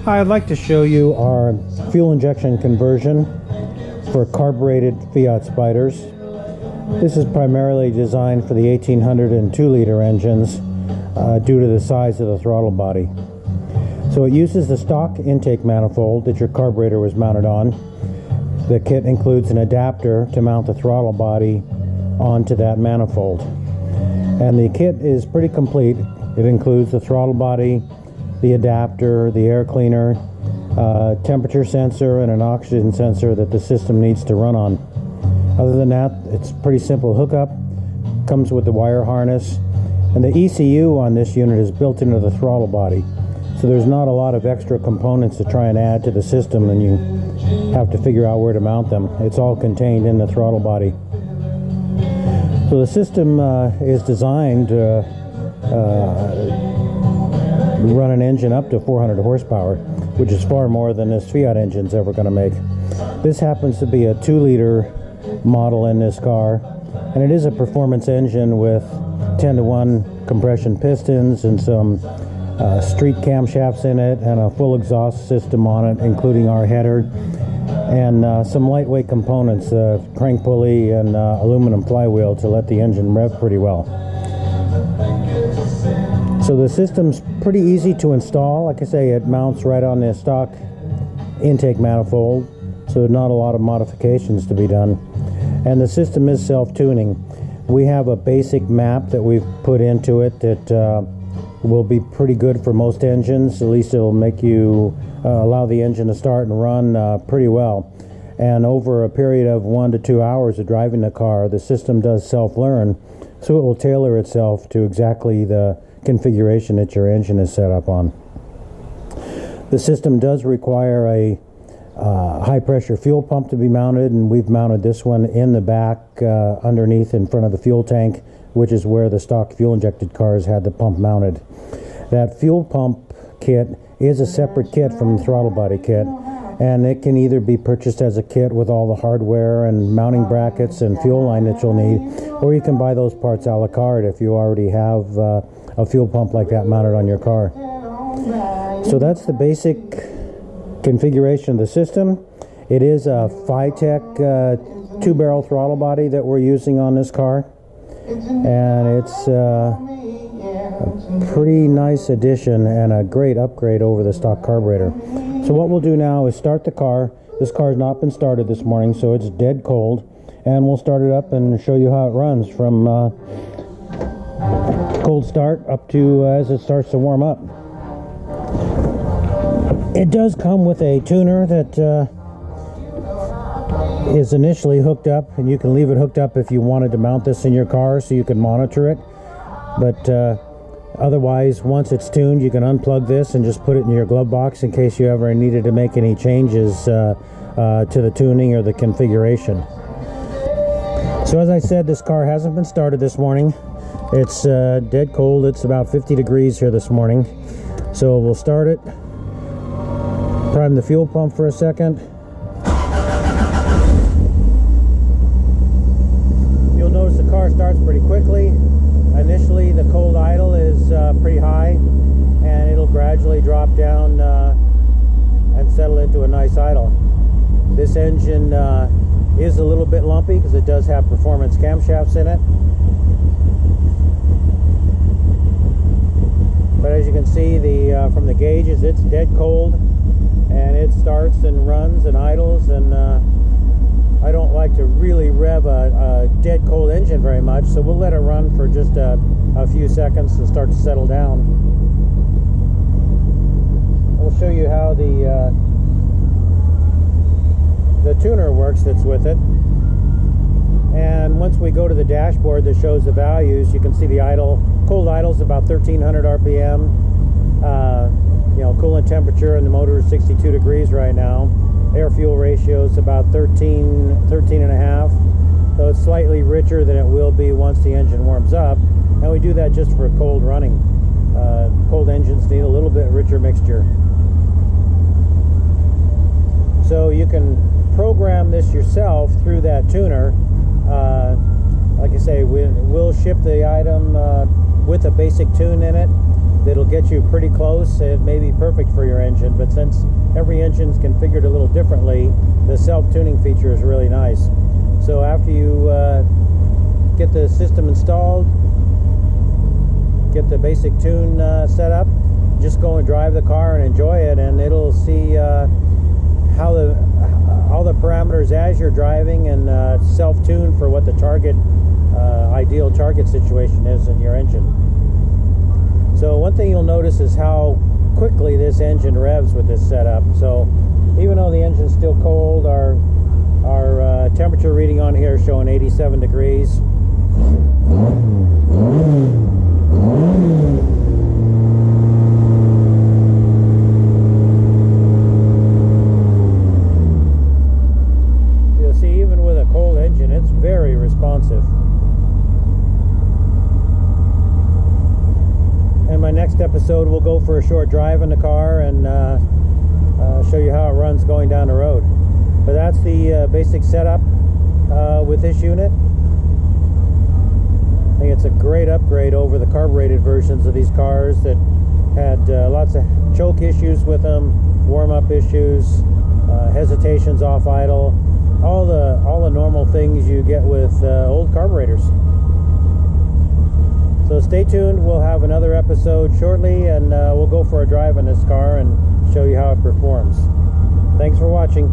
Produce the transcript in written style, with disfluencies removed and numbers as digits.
Hi, I'd like to show you our fuel injection conversion for carbureted Fiat Spiders. This is primarily designed for the 1800 and 2-liter engines due to the size of the throttle body. So it uses the stock intake manifold that your carburetor was mounted on. The kit includes an adapter to mount the throttle body onto that manifold. And the kit is pretty complete. It includes the throttle body, the adapter, the air cleaner, temperature sensor, and an oxygen sensor that the system needs to run on. Other than that, it's pretty simple hookup. Comes with the wire harness, and the ECU on this unit is built into the throttle body. So there's not a lot of extra components to try and add to the system, and you have to figure out where to mount them. It's all contained in the throttle body. So the system is designed to run an engine up to 400 horsepower, which is far more than this Fiat engine's ever going to make. This happens to be a 2-liter model in this car, and it is a performance engine with 10-to-1 compression pistons and some street camshafts in it, and a full exhaust system on it, including our header, and some lightweight components, crank pulley and aluminum flywheel to let the engine rev pretty well. So the system's pretty easy to install. Like I say, it mounts right on the stock intake manifold, so not a lot of modifications to be done. And the system is self-tuning. We have a basic map that we've put into it that will be pretty good for most engines. At least it'll make you allow the engine to start and run pretty well. And over a period of 1 to 2 hours of driving the car, the system does self-learn, so it will tailor itself to exactly the configuration that your engine is set up on. The system does require a high pressure fuel pump to be mounted, and we've mounted this one in the back underneath in front of the fuel tank, which is where the stock fuel injected cars had the pump mounted. That fuel pump kit is a separate kit from the throttle body kit, and it can either be purchased as a kit with all the hardware and mounting brackets and fuel line that you'll need, or you can buy those parts a la carte if you already have a fuel pump like that mounted on your car. So that's the basic configuration of the system. It is a fitech 2-barrel throttle body that we're using on this car, and it's a pretty nice addition and a great upgrade over the stock carburetor. So what we'll do now is start the car. This car has not been started this morning, so it's dead cold, and we'll start it up and show you how it runs from cold start up to as it starts to warm up. It does come with a tuner that is initially hooked up, and you can leave it hooked up if you wanted to mount this in your car so you can monitor it. But otherwise, once it's tuned, you can unplug this and just put it in your glove box in case you ever needed to make any changes to the tuning or the configuration. So as I said, this car hasn't been started this morning. It's dead cold. It's about 50 degrees here this morning. So we'll start it. Prime the fuel pump for a second. You'll notice the car starts pretty quickly. Initially, the cold idle is pretty high, and it'll gradually drop down and settle into a nice idle. This engine is a little bit lumpy because it does have performance camshafts in it. But as you can see, from the gauges, it's dead cold, and it starts and runs and idles, and I don't like to really rev a dead cold engine very much, so we'll let it run for just a few seconds and start to settle down. We'll show you how the tuner works that's with it. And once we go to the dashboard that shows the values, you can see the cold idle is about 1300 RPM. Coolant temperature in the motor is 62 degrees right now. Air fuel ratio is about 13 and a half. So it's slightly richer than it will be once the engine warms up. And we do that just for cold running. Cold engines need a little bit richer mixture. So you can program this yourself through that tuner. Like I say, we'll ship the item with a basic tune in it, that'll get you pretty close. It may be perfect for your engine, but since every engine's configured a little differently, the self-tuning feature is really nice. So after you get the system installed, get the basic tune set up, just go and drive the car and enjoy it, and it'll see how all the parameters as you're driving, and self-tune for what the target ideal target situation is in your engine. So one thing you'll notice is how quickly this engine revs with this setup. So even though the engine's still cold, our temperature reading on here is showing 87 degrees. You'll see even with a cold engine, it's very responsive. In my next episode, we'll go for a short drive in the car and show you how it runs going down the road. But that's the basic setup with this unit. I think it's a great upgrade over the carbureted versions of these cars that had lots of choke issues with them, warm-up issues, hesitations off idle, all the normal things you get with old carburetors. So stay tuned, we'll have another episode shortly, and we'll go for a drive in this car and show you how it performs. Thanks for watching.